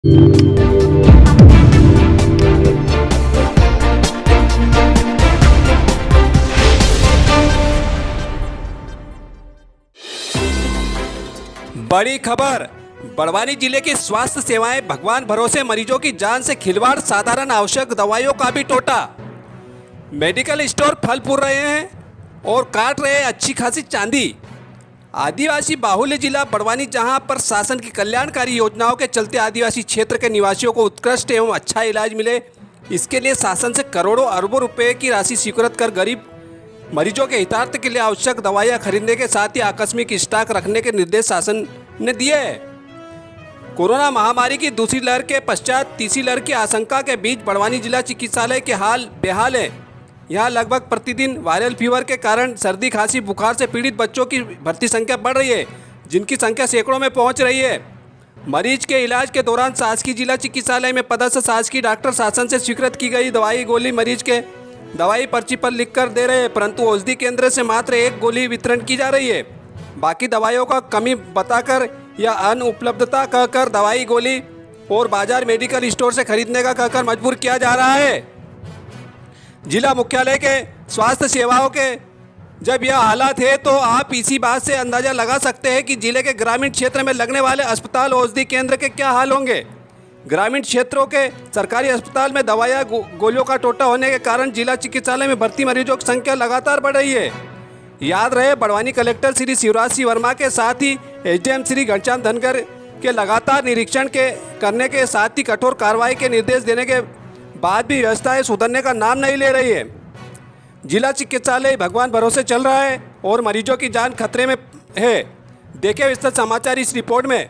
बड़ी खबर। बड़वानी जिले की स्वास्थ्य सेवाएं भगवान भरोसे, मरीजों की जान से खिलवाड़, साधारण आवश्यक दवाइयों का भी टोटा। मेडिकल स्टोर फल फूल रहे हैं और काट रहे हैं अच्छी खासी चांदी। आदिवासी बाहुल्य जिला बड़वानी, जहां पर शासन की कल्याणकारी योजनाओं के चलते आदिवासी क्षेत्र के निवासियों को उत्कृष्ट एवं अच्छा इलाज मिले, इसके लिए शासन से करोड़ों अरबों रुपए की राशि स्वीकृत कर गरीब मरीजों के हितार्थ के लिए आवश्यक दवाइयां खरीदने के साथ ही आकस्मिक स्टॉक रखने के निर्देश शासन ने दिए हैं। कोरोना महामारी की दूसरी लहर के पश्चात तीसरी लहर की आशंका के बीच बड़वानी जिला चिकित्सालय के हाल बेहाल है। यहाँ लगभग प्रतिदिन वायरल फीवर के कारण सर्दी, खांसी, बुखार से पीड़ित बच्चों की भर्ती संख्या बढ़ रही है, जिनकी संख्या सैकड़ों में पहुँच रही है। मरीज के इलाज के दौरान शासकीय जिला चिकित्सालय में पदस्थ शासकीय डॉक्टर शासन से स्वीकृत की गई दवाई गोली मरीज के दवाई पर्ची पर लिखकर दे रहे हैं, परंतु औषधि केंद्र से मात्र एक गोली वितरण की जा रही है। बाकी दवाइयों का कमी बताकर या अनुपलब्धता कहकर दवाई गोली और बाजार मेडिकल स्टोर से खरीदने का कहकर मजबूर किया जा रहा है। जिला मुख्यालय के स्वास्थ्य सेवाओं के जब यह हालात है तो आप इसी बात से अंदाजा लगा सकते हैं कि जिले के ग्रामीण क्षेत्र में लगने वाले अस्पताल, औषधि केंद्र के क्या हाल होंगे। ग्रामीण क्षेत्रों के सरकारी अस्पताल में दवाइयाँ गोलियों का टोटा होने के कारण जिला चिकित्सालय में भर्ती मरीजों की संख्या लगातार बढ़ रही है। याद रहे, बड़वानी कलेक्टर श्री शिवराज सिंह वर्मा के साथ ही एसडीएम श्री घनश्याम धनगर के लगातार निरीक्षण करने के साथ ही कठोर कार्रवाई के निर्देश देने के बाद भी व्यवस्थाएं सुधरने का नाम नहीं ले रही है। जिला चिकित्सालय भगवान भरोसे चल रहा है और मरीजों की जान खतरे में है। देखें विस्तृत समाचार इस रिपोर्ट में।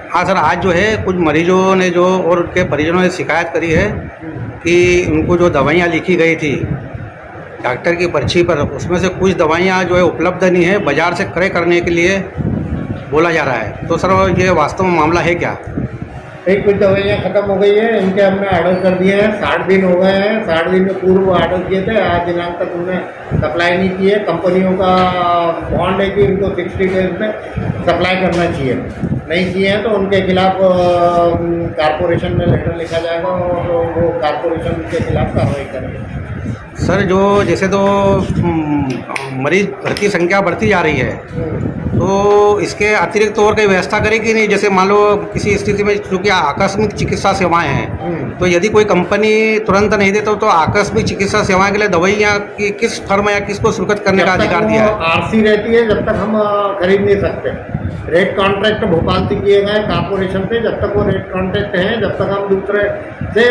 हाँ सर, आज जो है कुछ मरीजों ने जो और उनके परिजनों ने शिकायत करी है कि उनको जो दवाइयाँ लिखी गई थी डॉक्टर की पर्ची पर, उसमें से कुछ दवाइयाँ जो है उपलब्ध नहीं है, बाज़ार से क्रय करने के लिए बोला जा रहा है। तो सर ये वास्तव में मामला है क्या? कुछ दवाइयाँ ख़त्म हो गई है, इनके हमने ऑर्डर कर दिए हैं। 60 दिन हो गए हैं। 60 दिन में पूर्व ऑर्डर किए थे, आज दिनांक तक उन्होंने सप्लाई नहीं किए। कंपनियों का बॉन्ड है कि इनको 60 डेज में सप्लाई करना चाहिए, नहीं किए हैं तो उनके खिलाफ कारपोरेशन में लेटर लिखा जाएगा और वो कारपोरेशन के खिलाफ कार्रवाई करेंगे। सर जो जैसे तो मरीज भर्ती संख्या बढ़ती जा रही है, तो इसके अतिरिक्त और कोई व्यवस्था करेगी नहीं? जैसे मान लो किसी स्थिति में चूँकि आकस्मिक चिकित्सा सेवाएं हैं, तो यदि कोई कंपनी तुरंत नहीं दे तो आकस्मिक चिकित्सा सेवाएं के लिए दवाइयाँ की किस फर्म या किसको स्वीकृत करने का अधिकार दिया है? आरसी रहती है जब तक हम खरीद नहीं सकते। रेट कॉन्ट्रैक्ट भोपाल से किए गए कारपोरेशन से, जब तक वो रेट कॉन्ट्रैक्ट हैं जब तक हम दूसरे से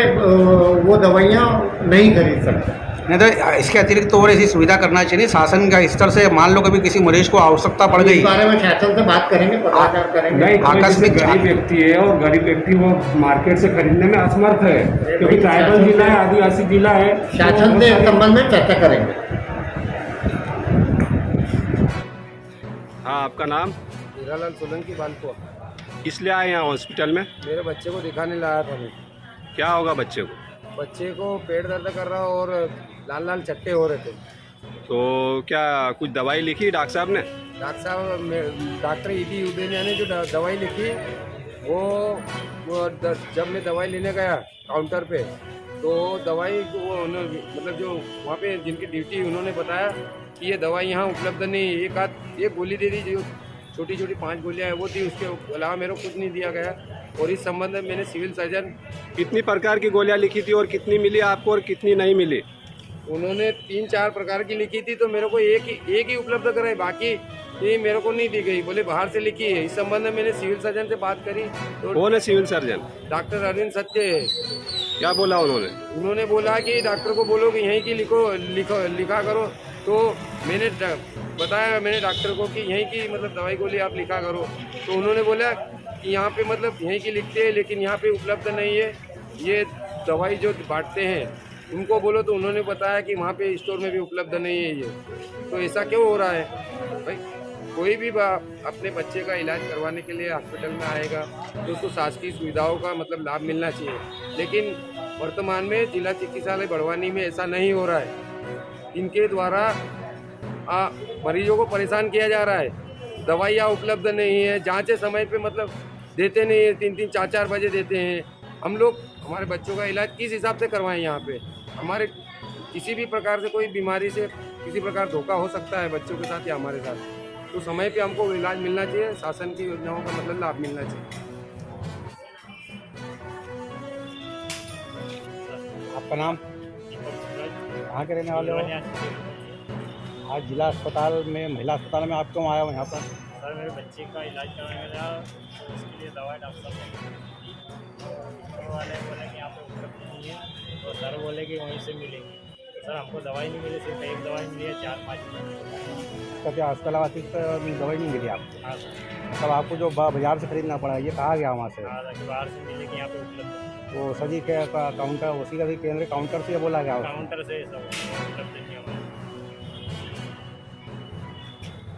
वो दवाइयाँ नहीं खरीद सकते। नहीं तो इसके अतिरिक्त तो और ऐसी सुविधा करना चाहिए शासन का स्तर से। मान लो कभी किसी मरीज को आवश्यकता पड़ गई, इस बारे में शासन से बात करेंगे, पत्राचार करेंगे। नहीं, आकस्मिक गरीब व्यक्ति है और गरीब व्यक्ति वो मार्केट से खरीदने में असमर्थ है, क्योंकि ट्राइबल जिला है, आदिवासी जिला है। शासन से इस संबंध में चर्चा करेंगे। हाँ, आपका नाम? हीरालाल सोलंकी, बालपुआ। इसलिए आए यहाँ हॉस्पिटल में? मेरे बच्चे को दिखाने लाया था मैं। क्या होगा बच्चे को? बच्चे को पेट दर्द कर रहा और लाल लाल चट्टे हो रहे थे। तो क्या कुछ दवाई लिखी डॉक्टर साहब ने? डॉक्टर ईदी उदेनिया ने जो दवाई लिखी वो जब मैं दवाई लेने गया काउंटर पे, तो दवाई वो उन्होंने मतलब जो वहाँ पे जिनकी ड्यूटी उन्होंने बताया कि ये दवाई यहाँ उपलब्ध नहीं है। एक गोली दे दी, जो छोटी छोटी 5 गोलियाँ हैं वो दी, उसके अलावा मेरे को कुछ नहीं दिया गया। और इस संबंध में मैंने सिविल सर्जन। कितनी प्रकार की गोलियां लिखी थी और कितनी मिली आपको और कितनी नहीं मिली? उन्होंने 3-4 प्रकार की लिखी थी, तो मेरे को एक ही उपलब्ध कराई, बाकी ये मेरे को नहीं दी गई, बोले बाहर से लिखी है। इस संबंध में मैंने सिविल सर्जन से बात करी। तो कौन है सिविल सर्जन? डॉक्टर अरविंद सत्य है। क्या बोला उन्होंने? उन्होंने बोला कि डॉक्टर को बोलो कि यहीं की लिखा करो। तो मैंने बताया डॉक्टर को कि यहीं की मतलब दवाई गोली आप लिखा करो। तो उन्होंने बोला कि यहाँ पे मतलब यहीं की लिखते हैं, लेकिन यहाँ पे उपलब्ध नहीं है, ये दवाई जो बांटते हैं उनको बोलो। तो उन्होंने बताया कि वहाँ पे स्टोर में भी उपलब्ध नहीं है ये। तो ऐसा क्यों हो रहा है भाई? कोई भी अपने बच्चे का इलाज करवाने के लिए हॉस्पिटल में आएगा तो उसको शासकीय सुविधाओं का मतलब लाभ मिलना चाहिए, लेकिन वर्तमान में जिला चिकित्सालय बड़वानी में ऐसा नहीं हो रहा है। इनके द्वारा मरीजों को परेशान किया जा रहा है। दवाइयाँ उपलब्ध नहीं है, जांचें समय पे मतलब देते नहीं है, 3-3 4-4 बजे देते हैं। हम लोग हमारे बच्चों का इलाज किस हिसाब से करवाएं? यहाँ पे हमारे किसी भी प्रकार से कोई बीमारी से किसी प्रकार धोखा हो सकता है बच्चों के साथ या हमारे साथ, तो समय पे हमको इलाज मिलना चाहिए, शासन की योजनाओं का मतलब लाभ मिलना चाहिए। आपका नाम? कहाँ के रहने वाले हो? आज जिला अस्पताल में, महिला अस्पताल में आप क्यों आए हो यहाँ पर? सर मेरे बच्चे का इलाज करवाने गया, उसके लिए दवाई डॉक्टर साहब ने तो वाले बोले कि यहाँ पे उपलब्ध नहीं है, तो सर बोले कि वहीं से मिलेंगे। सर हमको दवाई नहीं मिली, सिर्फ एक दवाई मिली है 4-5 दिन। तो क्या अस्पताल अतिरिक्त दवाई नहीं मिली आपको? हाँ सर। तब आपको जो बाजार से खरीदना पड़ा, ये कहा गया वहाँ से? हाँ कि बाहर से मिले कि यहाँ पे उपलब्ध वो सभी के काउंटर, उसी का भी केंद्रीय काउंटर से ये बोला गया? काउंटर से सब उपलब्ध नहीं हमारे।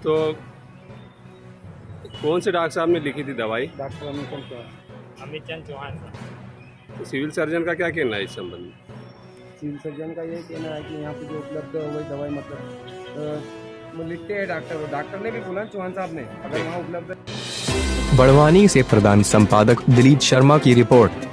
तो कौन से डॉक्टर साहब ने लिखी थी दवाई? डॉक्टर अमित चंद चौहान सर। तो सिविल सर्जन का क्या कहना है इस संबंध में? सिविल सर्जन का ये कहना है कि यहाँ पे जो उपलब्ध है वही दवाई मतलब वो लिखते हैं डॉक्टर ने भी बोला चौहान साहब ने, अगर वहाँ उपलब्ध है। बड़वानी से प्रधान संपादक दिलीप शर्मा की रिपोर्ट।